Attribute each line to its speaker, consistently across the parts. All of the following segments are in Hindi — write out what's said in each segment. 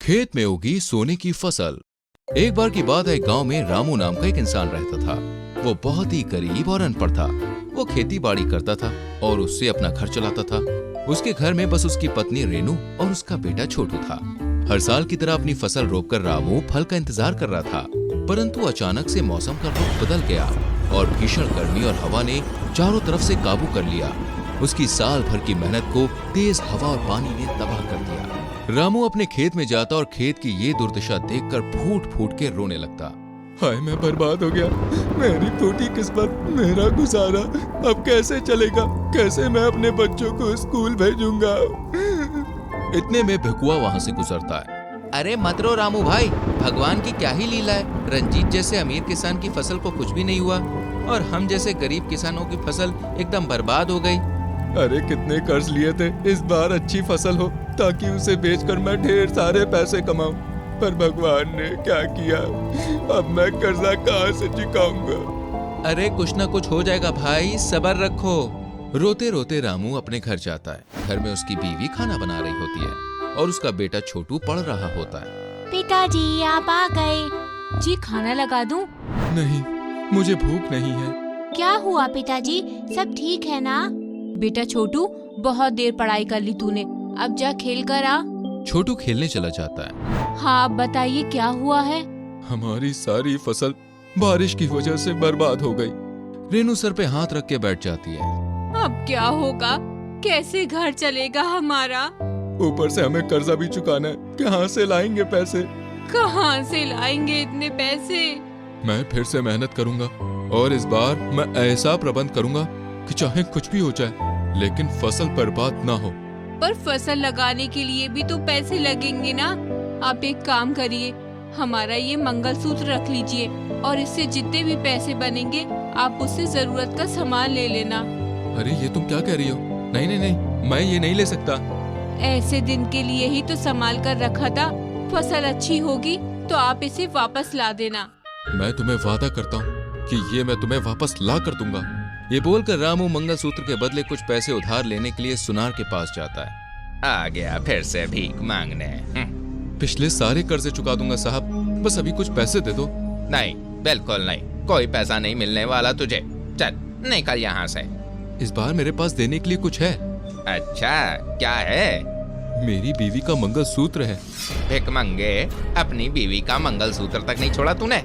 Speaker 1: खेत में उगी सोने की फसल। एक बार की बात है, गांव में रामू नाम का एक इंसान रहता था। वो बहुत ही गरीब और अनपढ़ था। वो खेती बाड़ी करता था और उससे अपना घर चलाता था। उसके घर में बस उसकी पत्नी रेनू और उसका बेटा छोटू था। हर साल की तरह अपनी फसल रोपकर रामू फल का इंतजार कर रहा था, परंतु अचानक से मौसम का रुख बदल गया और भीषण गर्मी और हवा ने चारों तरफ से काबू कर लिया। उसकी साल भर की मेहनत को तेज हवा और पानी ने तबाह कर दिया। रामू अपने खेत में जाता और खेत की ये दुर्दशा देखकर फूट फूट के रोने लगता।
Speaker 2: हाय, मैं बर्बाद हो गया। मेरी फूटी किस्मत, मेरा गुजारा अब कैसे चलेगा? कैसे मैं अपने बच्चों को स्कूल भेजूंगा?
Speaker 1: इतने में भिकुआ वहाँ से गुजरता है।
Speaker 3: अरे मत रो रामू भाई, भगवान की क्या ही लीला है। रंजीत जैसे अमीर किसान की फसल को कुछ भी नहीं हुआ और हम जैसे गरीब किसानों की फसल एकदम बर्बाद हो गई।
Speaker 2: अरे कितने कर्ज लिए थे, इस बार अच्छी फसल हो ताकि उसे बेचकर मैं ढेर सारे पैसे कमाऊं। पर भगवान ने क्या किया, अब मैं कर्जा कहाँ से चुकाऊंगा?
Speaker 3: अरे कुछ ना कुछ हो जाएगा भाई, सब्र रखो।
Speaker 1: रोते रोते रामू अपने घर जाता है। घर में उसकी बीवी खाना बना रही होती है और उसका बेटा छोटू पढ़ रहा होता है।
Speaker 4: पिताजी आप आ गए। जी खाना लगा दूं?
Speaker 2: नहीं, मुझे भूख नहीं है।
Speaker 4: क्या हुआ पिताजी, सब ठीक है ना? बेटा छोटू, बहुत देर पढ़ाई कर ली तूने, अब जा खेल कर आ।
Speaker 1: छोटू खेलने चला जाता है।
Speaker 4: हाँ बताइए क्या हुआ है?
Speaker 2: हमारी सारी फसल बारिश की वजह से बर्बाद हो गई।
Speaker 1: रेनू सर पे हाथ रख के बैठ जाती है।
Speaker 4: अब क्या होगा, कैसे घर चलेगा हमारा?
Speaker 2: ऊपर से हमें कर्जा भी चुकाना है, कहाँ से लाएंगे पैसे?
Speaker 4: कहाँ से लाएंगे इतने पैसे?
Speaker 2: मैं फिर से मेहनत करूंगा और इस बार मैं ऐसा प्रबंध करूंगा कि चाहे कुछ भी हो जाए लेकिन फसल बर्बाद ना हो।
Speaker 4: पर फसल लगाने के लिए भी तो पैसे लगेंगे ना। आप एक काम करिए, हमारा ये मंगलसूत्र रख लीजिए और इससे जितने भी पैसे बनेंगे आप उससे जरूरत का सामान ले लेना।
Speaker 2: अरे ये तुम क्या कह रही हो? नहीं नहीं नहीं, मैं ये नहीं ले सकता।
Speaker 4: ऐसे दिन के लिए ही तो संभाल कर रखा था, फसल अच्छी होगी तो आप इसे वापस ला देना।
Speaker 2: मैं तुम्हें वादा करता हूँ कि ये मैं तुम्हें वापस ला कर दूंगा।
Speaker 1: ये बोलकर रामू मंगलसूत्र के बदले कुछ पैसे उधार लेने के लिए सुनार के पास जाता है।
Speaker 3: आ गया फिर से भीख मांगने।
Speaker 2: पिछले सारे कर्जे चुका दूंगा साहब, बस अभी कुछ पैसे दे दो।
Speaker 3: नहीं, बिल्कुल नहीं, कोई पैसा नहीं मिलने वाला तुझे। चल निकल यहाँ से।
Speaker 2: इस बार मेरे पास देने के लिए कुछ है।
Speaker 3: अच्छा क्या है?
Speaker 2: मेरी बीवी का मंगलसूत्र है।
Speaker 3: भिख मंगे, अपनी बीवी का मंगलसूत्र तक नहीं छोड़ा तूने।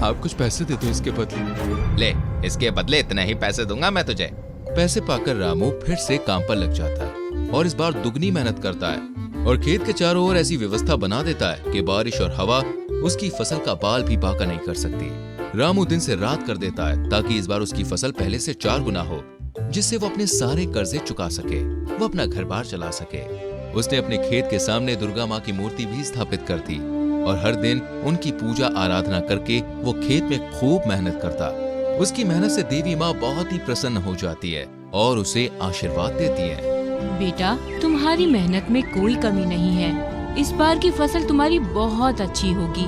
Speaker 2: आप कुछ पैसे दे दो इसके बदले।
Speaker 3: ले, इसके बदले इतने ही पैसे दूंगा मैं तुझे।
Speaker 1: पैसे पाकर रामू फिर से काम पर लग जाता है और इस बार दुगनी मेहनत करता है और खेत के चारों ओर ऐसी व्यवस्था बना देता है कि बारिश और हवा उसकी फसल का बाल भी बांका नहीं कर सकती। रामू दिन से रात कर देता है ताकि इस बार उसकी फसल पहले से 4 गुना हो, जिससे वो अपने सारे कर्जे चुका सके, वो अपना घर बार चला सके। उसने अपने खेत के सामने दुर्गा माँ की मूर्ति भी स्थापित कर दी और हर दिन उनकी पूजा आराधना करके वो खेत में खूब मेहनत करता। उसकी मेहनत से देवी माँ बहुत ही प्रसन्न हो जाती है और उसे आशीर्वाद देती है।
Speaker 4: बेटा, तुम्हारी मेहनत में कोई कमी नहीं है। इस बार की फसल तुम्हारी बहुत अच्छी होगी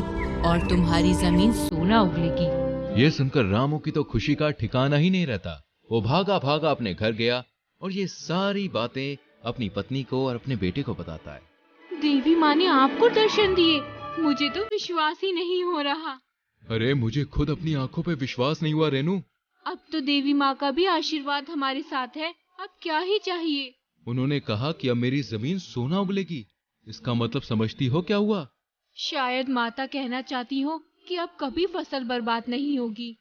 Speaker 4: और तुम्हारी जमीन सोना उगलेगी।
Speaker 1: ये सुनकर रामू की तो खुशी का ठिकाना ही नहीं रहता। वो भागा भागा अपने घर गया और ये सारी बातें अपनी पत्नी को और अपने बेटे को बताता है।
Speaker 4: देवी माँ ने आपको दर्शन दिए, मुझे तो विश्वास ही नहीं हो रहा।
Speaker 2: अरे मुझे खुद अपनी आंखों पे विश्वास नहीं हुआ रेनू।
Speaker 4: अब तो देवी माँ का भी आशीर्वाद हमारे साथ है, अब क्या ही चाहिए।
Speaker 2: उन्होंने कहा कि अब मेरी जमीन सोना उगलेगी। इसका मतलब समझती हो क्या हुआ?
Speaker 4: शायद माता कहना चाहती हो कि अब कभी फसल बर्बाद नहीं होगी।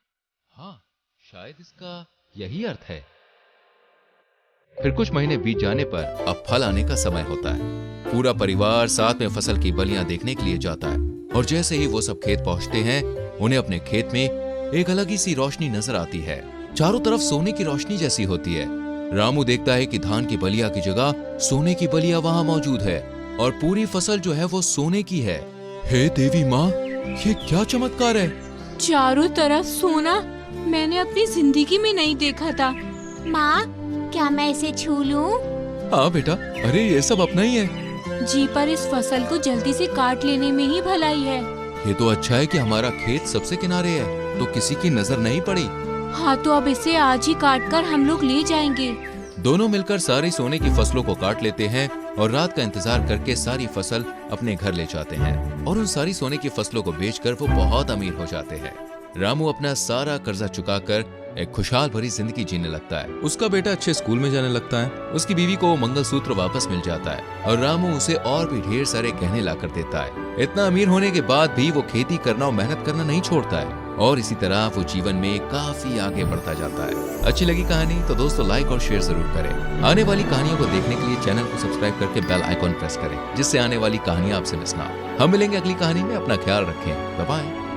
Speaker 1: हाँ, शायद इसका यही अर्थ है। फिर कुछ महीने बीत जाने पर अब फल आने का समय होता है। पूरा परिवार साथ में फसल की बलियां देखने के लिए जाता है और जैसे ही वो सब खेत पहुंचते हैं, उन्हें अपने खेत में एक अलग ही सी रोशनी नजर आती है। चारों तरफ सोने की रोशनी जैसी होती है। रामू देखता है कि धान की बलिया की जगह सोने की बलिया वहां मौजूद है और पूरी फसल जो है वो सोने की है।
Speaker 2: हे देवी माँ, ये क्या चमत्कार है?
Speaker 4: चारों तरफ सोना, मैंने अपनी जिंदगी में नहीं देखा था।
Speaker 5: माँ, क्या मैं इसे छू लूं?
Speaker 2: हाँ बेटा, अरे ये सब अपना ही है।
Speaker 4: जी, पर इस फसल को जल्दी से काट लेने में ही भलाई है।
Speaker 1: ये तो अच्छा है कि हमारा खेत सबसे किनारे है, तो किसी की नजर नहीं पड़ी।
Speaker 4: हाँ, तो अब इसे आज ही काट कर हम लोग ले जाएंगे।
Speaker 1: दोनों मिलकर सारी सोने की फसलों को काट लेते हैं और रात का इंतजार करके सारी फसल अपने घर ले जाते हैं और उन सारी सोने की फसलों को बेचकर वो बहुत अमीर हो जाते हैं। रामू अपना सारा कर्जा चुकाकर एक खुशहाल भरी जिंदगी जीने लगता है। उसका बेटा अच्छे स्कूल में जाने लगता है, उसकी बीवी को वो मंगलसूत्र वापस मिल जाता है और रामू उसे और भी ढेर सारे गहने लाकर देता है। इतना अमीर होने के बाद भी वो खेती करना और मेहनत करना नहीं छोड़ता है और इसी तरह वो जीवन में काफी आगे बढ़ता जाता है। अच्छी लगी कहानी तो दोस्तों लाइक और शेयर जरूर करें। आने वाली कहानियों को देखने के लिए चैनल को सब्सक्राइब करके बेल आइकॉन प्रेस करें, जिससे आने वाली कहानियां आपसे मिस ना हो। हम मिलेंगे अगली कहानी में। अपना ख्याल रखें। Bye bye.